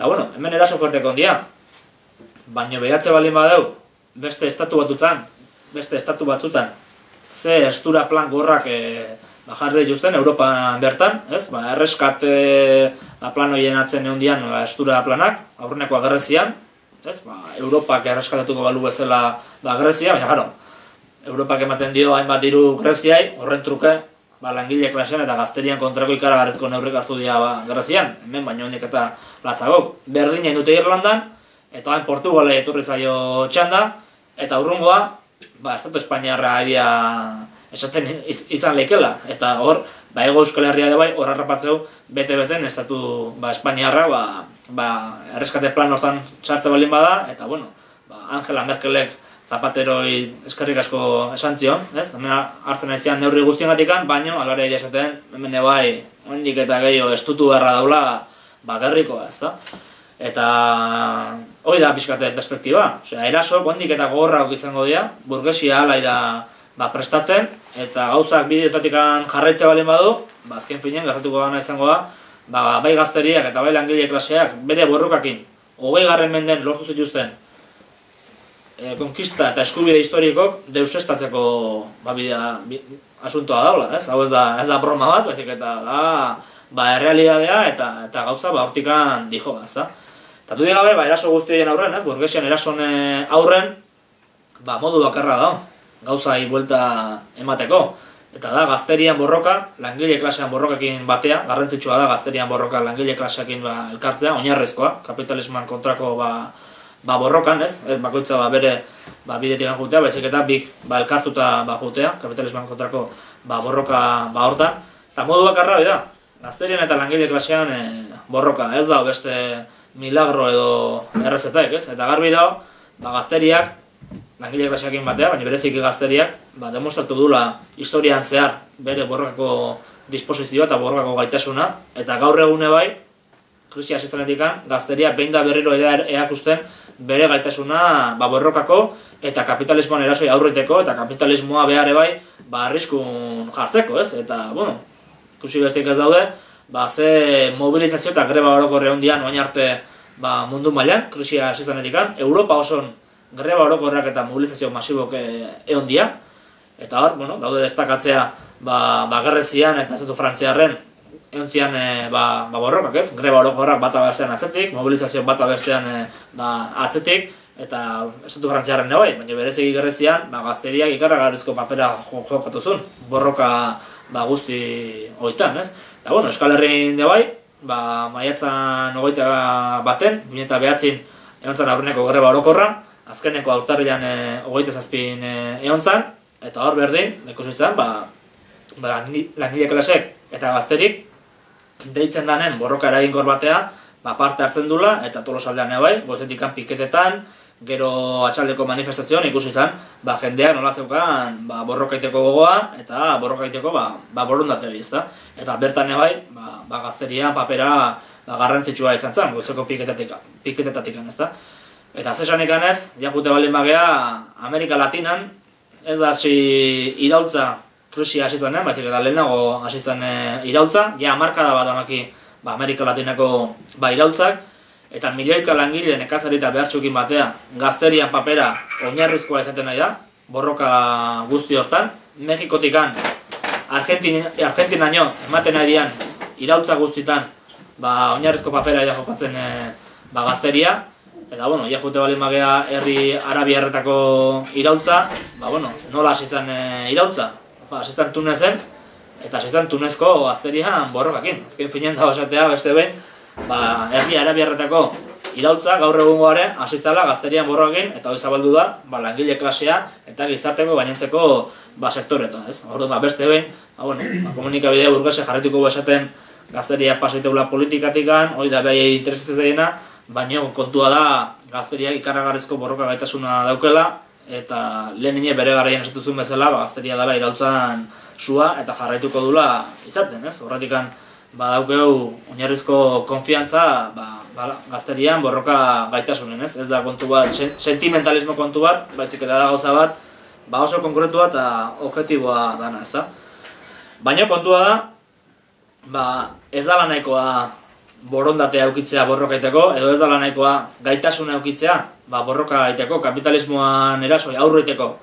Eta, bueno, hemen eraso fuerteko ondia. Baina behatze balin badeu, beste estatu batzutan, ze estura plan gorrak jarri justen Europan bertan, ez? Erreskate plan horien atzen egondian estura planak, aurreneko Grezian, ez? Europak erreskatatuko balu bezala Grezia, baina gero, Europak ematen dio hainbat diru Greziai, horren truke, langile klasean eta gazterian kontrako ikaragarrizko neurrik hartu dira Grezian, hemen baino honek eta latzagok. Berdina indute Irlandan, eta hain Portugale etorri zaio txanda, eta urrungoa, Estatu Espainiarra esaten izan leikela, eta hor, Ego Euskal Herria ere bai, hor harrapatzeu, bete-beten Estatu Espainiarra erreskate plan hortan sartze balin bada, eta bueno, Angela Merkelek Zapateroi eskerrik asko esan zion, ez? Hemen hartzen aizian neurri guztiengatikan, baino, alare ere esaten, hemen bai, ondik eta gehiago estutu beharra daula, gerrikoa, ez da? Eta hori da pixkate perspektiba, eraso, ondik eta gogorrak izango dira, burgesia alai da prestatzen, eta gauzak bideotatik jarraitze balin badu, azken finen, gertatuko gana izango da, bai gazteriak eta bai langile klaseak, bere borrokakin, 20. menden lortu zituzten, konkista eta eskubide historikok deusestatzeko asuntoa daula, ez? Hau ez da broma bat, baizik eta da errealidadea eta gauza hortikan dijoa, ez da? Eta du digabe, eraso guztioen aurren, ez? Burgesian erason aurren, modu bakarra da, gauzai buelta emateko. Eta da, gazterian borroka, langile klasean borrokakin batea, garrantzitsua da gazterian borroka langile klaseakin elkartzea, oinarrezkoa, kapitalismoan kontrako borrokan, ez? Bakoitza bere bidetik jutea, baizik eta bik elkartuta jutea, kapitalismoan kontrako borroka hortan. Eta modu bakarra hori da, gazterian eta langile klasean borroka, ez da beste milagro edo errezetek, ez? Eta garbi da, gazteriak, langile klaseakin batea, baina bereziki gazteriak, demostratu dula historian zehar bere borrokako disposizioa eta borrokako gaitasuna, eta gaur egune bai, krisia hasi zenetik gazteria behin da berriro erakusten bere gaitasuna borrokako eta kapitalismoan erasoi aurriteko eta kapitalismoa behar bai arriskun jartzeko, ez? Eta, bueno, ikusi bestik ez daude, ze mobilizazio eta greba orokorre hondian oain arte mundu mailan, krisia hasi zenetik Europa oson greba orokorrak eta mobilizazio masibok egon dia, eta hor, daude destakatzea Grezian eta Estatu Frantziarren egon zian borrokak, ez? Greba orokorrak bata bestean atzetik, mobilizazio bata bestean atzetik, eta Estatu Frantziarren bai, baina bereziki Grezian gazteriak ikaragarrizko papera jokatu zuen, borroka guzti hoitan, ez? Eta, bueno, Euskal Herrian bai, maiatzan 21 2009 egon zan aurreneko greba orokorra, azkeneko urtarrilan 27 egon zan, eta hor berdin, ikusi zen, langile klasek eta gazterik deitzen danen borroka eraginkor batea parte hartzen dula, eta Tolosaldean bai, goizetik piketetan, gero atxaldeko manifestazioan ikusi zen, jendeak nola zeukan borrokaiteko gogoa, eta borrokaiteko borondate bizta. Eta bertan bai, gazteria papera garrantzitsua izan zen, goizeko piketetatik, ezta. Eta zesanik ez, jakute balin bagea, Amerika Latinan, ez da hasi iraultza krisia hasi zenean, baizik eta lehenago hasi zen iraultza, hamarkada bat amaki Amerika Latinako iraultzak, eta milioika langile nekazari eta behartxukin batea gazterian papera oinarrizkoa izaten nahi da, borroka guzti hortan, Mexikotikan, Argentinaino ematen nahi dian iraultza guztitan oinarrizko papera jokatzen gazteria, eta, bueno, jute balin magea herri arabiarretako iraultza, nola hasi zen iraultza? Hasi zen Tunezen, eta hasi zen Tunezko gazterian borrokakin. Azken finean da osatea beste behin, herri arabiarretako iraultza gaur egungoaren hasi zela gazterian borrokakin, eta hori zabaldu da, langile klasea eta gizarteko gainentzeko sektoretan, ez? Orduan, beste behin, komunikabidea burgese jarrituko esaten gazteria pasaiteula politikatikan, hori da behai interesatzen zailena, baina kontua da gazteriak ikaragarrizko borroka gaitasuna daukela, eta lehen bere garaian esatuzun bezala, gazteria dela iraultzan sua eta jarraituko dula izaten, ez? Horretikan badaukeu oinarrizko konfiantza gazterian borroka gaitasunen, ez? Ez da kontu bat, sentimentalismo kontu bat, baizik eta da gauza bat, oso konkretua eta objektiboa dana, ez da? Baina kontua da, ez dala nahikoa borondatea eukitzea borroka egiteko, edo ez dela nahikoa gaitasuna eukitzea, borroka egiteko, kapitalismoan erasoi aurre egiteko,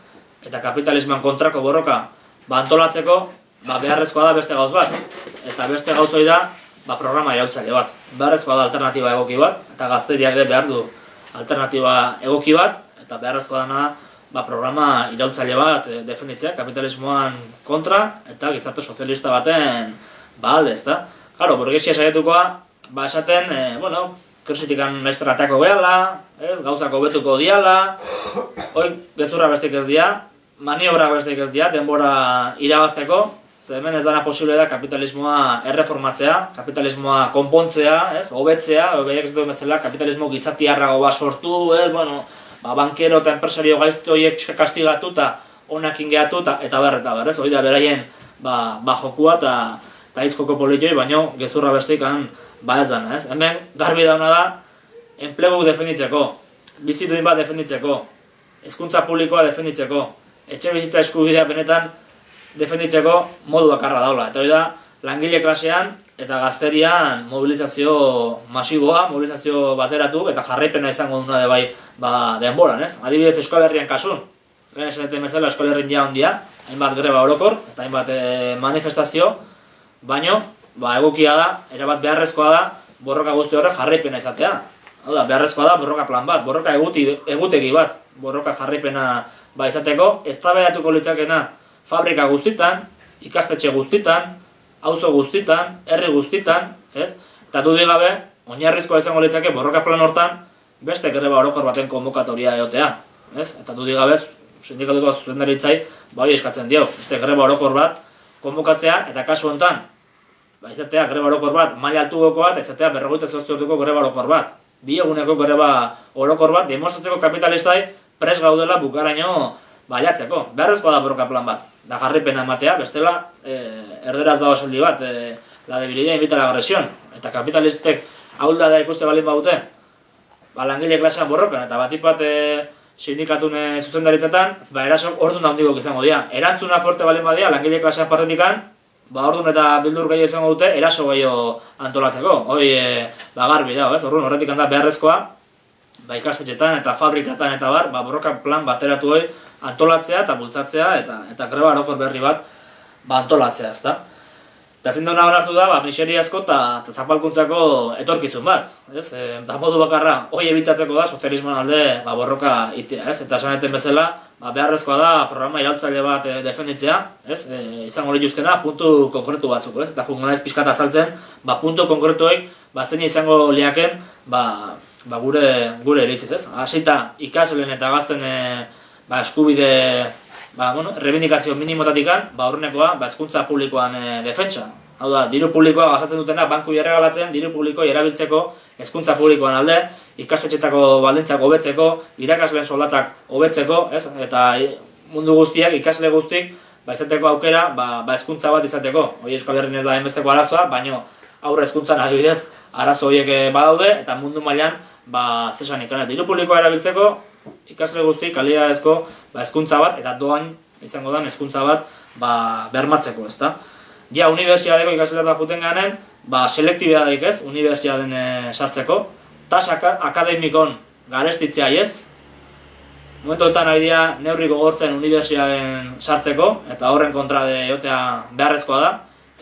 eta kapitalismoan kontrako borroka antolatzeko, beharrezkoa da beste gauz bat. Eta beste gauzoi da, programa iraultzaile bat. Beharrezkoa da alternatiba egoki bat, eta gazteriak ere behar du alternatiba egoki bat, eta beharrezkoa dana da, programa iraultzaile bat definitzea, kapitalismoan kontra, eta gizarte sozialista baten alde, ezta. Claro, burgesia saietukoa, esaten, krisitikan estrateako gehala, gauzak hobetuko diala, hoi gezurra bestik ez dia, maniobra bestik ez dia, denbora irabazteko, ze hemen ez dana posible da kapitalismoa erreformatzea, kapitalismoa konpontzea, hobetzea, behiak ez duen bezala, kapitalismo gizatiarrago bat sortu, bankero eta enpresario gaizte horiek kastigatu eta onak ingeatu eta berreta, hori da beraien jokua eta izkoko politioi, baino gezurra bestik ez dana, hemen garbi dauna da, enplegu definitzeko, biziduin bat definitzeko, hezkuntza publikoa definitzeko, etxe bizitza eskubidea benetan definitzeko modu bakarra daula. Eta hori da, langile klasean eta gazterian mobilizazio masiboa, mobilizazio bateratu eta jarraipena izango duna de denboran, Adibidez Euskal Herrian kasun, lehen esaten bezala Euskal Herrian ja ondia, hainbat greba orokor eta hainbat manifestazio, baino, egokia da, erabat beharrezkoa da, borroka guzti horrek jarraipena izatea. Hau da, beharrezkoa da borroka plan bat, borroka egutegi bat, borroka jarraipena izateko, eztabaidatuko litzakena fabrika guztitan, ikastetxe guztitan, auzo guztitan, herri guztitan, eta dudik gabe, oinarrizkoa izango litzake borroka plan hortan, beste greba orokor baten konbokatoria egotea. Eta dudik gabe, sindikatuko zuzendaritzai, hori eskatzen dio, beste greba orokor bat konbokatzea, eta kasu hontan, izatea greba orokor bat maila altugokoa, eta izatea 58 orduko greba orokor bat. 2 eguneko greba orokor bat, demostratzeko kapitalistai pres gaudela bukaraino baliatzeko. Beharrezkoa da borroka plan bat, da jarripena ematea, bestela erderaz dago esaldi bat, la debilidad invita a la agresión, eta kapitalistek ahulda da ikuste balin baute, langile klasean borrokan, eta batipat sindikatune zuzendaritzetan, erasok ordun handigok izango dira. Erantzuna forte balin badia, langile klasean partetikan, ordun eta bildur gehiago izango dute, eraso gehiago antolatzeko. Hoi, garbi da, orduan horretik handa beharrezkoa, ikastetxetan eta fabrikatan eta borroka plan bateratu hoi antolatzea eta bultzatzea eta greba orokor berri bat antolatzea, ezta. Eta ezin duna onartu da, miseriazko eta zapalkuntzako etorkizun bat, da modu bakarra, hoi ebitatzeko da, sozialismoan alde borroka itea, eta esaneten bezala, beharrezkoa da programa iraultzaile bat defenditzea, izango lituzkena puntu konkretu batzuk, eta jungo naiz pixkat azaltzen, puntu konkretuek, zein izango liaken, gure eritziz, hasita ikasleen eta gazten eskubide, rebindikazio minimotatikan, horrenekoa, hezkuntza publikoan defentsa. Hau da, diru publikoa gastatzen dutena, banku erregalatzen, diru publikoa erabiltzeko hezkuntza publikoan alde, ikastetxetako baldintzak hobetzeko, irakasleen soldatak hobetzeko, eta mundu guztiak, ikasle guztik, izateko aukera, hezkuntza bat izateko. Hoi Euskal Herrin ez da enbesteko arazoa, baino aurre hezkuntzan adibidez arazo horiek badaude, eta mundu mailan, zesan ikanez, diru publikoa erabiltzeko, ikasle guztik kalidadezko hezkuntza bat, eta doain izango da hezkuntza bat bermatzeko, ezta. Ja, unibertsiadeko ikasleetan juten ganen, selektibidadeik ez, unibertsiaden sartzeko, tas akademikon garestitzea ez, momentoetan nahi dira neurri gogortzen unibertsiaden sartzeko, eta horren kontra egotea beharrezkoa da,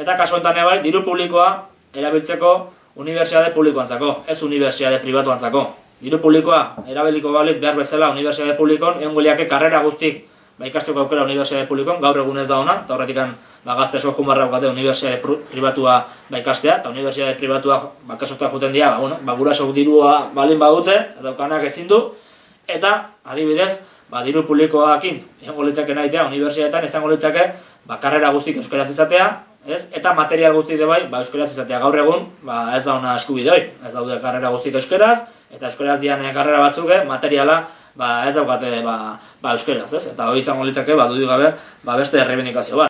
eta kasuetan ebai, diru publikoa erabiltzeko unibertsiade publikoantzako, ez unibertsiade pribatuantzako. Diru publikoa erabiliko baliz behar bezala unibertsiade publikon, egon goliake karrera guztik ikasteko aukera unibertsiade publikon, gaur egun ez da ona, eta horretik gazte esko jumarra gate unibertsiade pribatua ikastea, eta unibertsiade pribatua kasotan juten dira, gurasok dirua balin badute, eta ukanak ezin du, eta adibidez, diru publikoakin egon litzake nahitea, unibertsiadetan izango litzake karrera guztik euskaraz izatea, eta material guztik de bai, euskaraz izatea gaur egun, ez da ona eskubidoi, ez daude karrera guztik euskaraz, eta euskaraz dian karrera batzuke, materiala ez daukate euskaraz, eta hori izango litzake, dudik gabe, beste errebindikazio bat.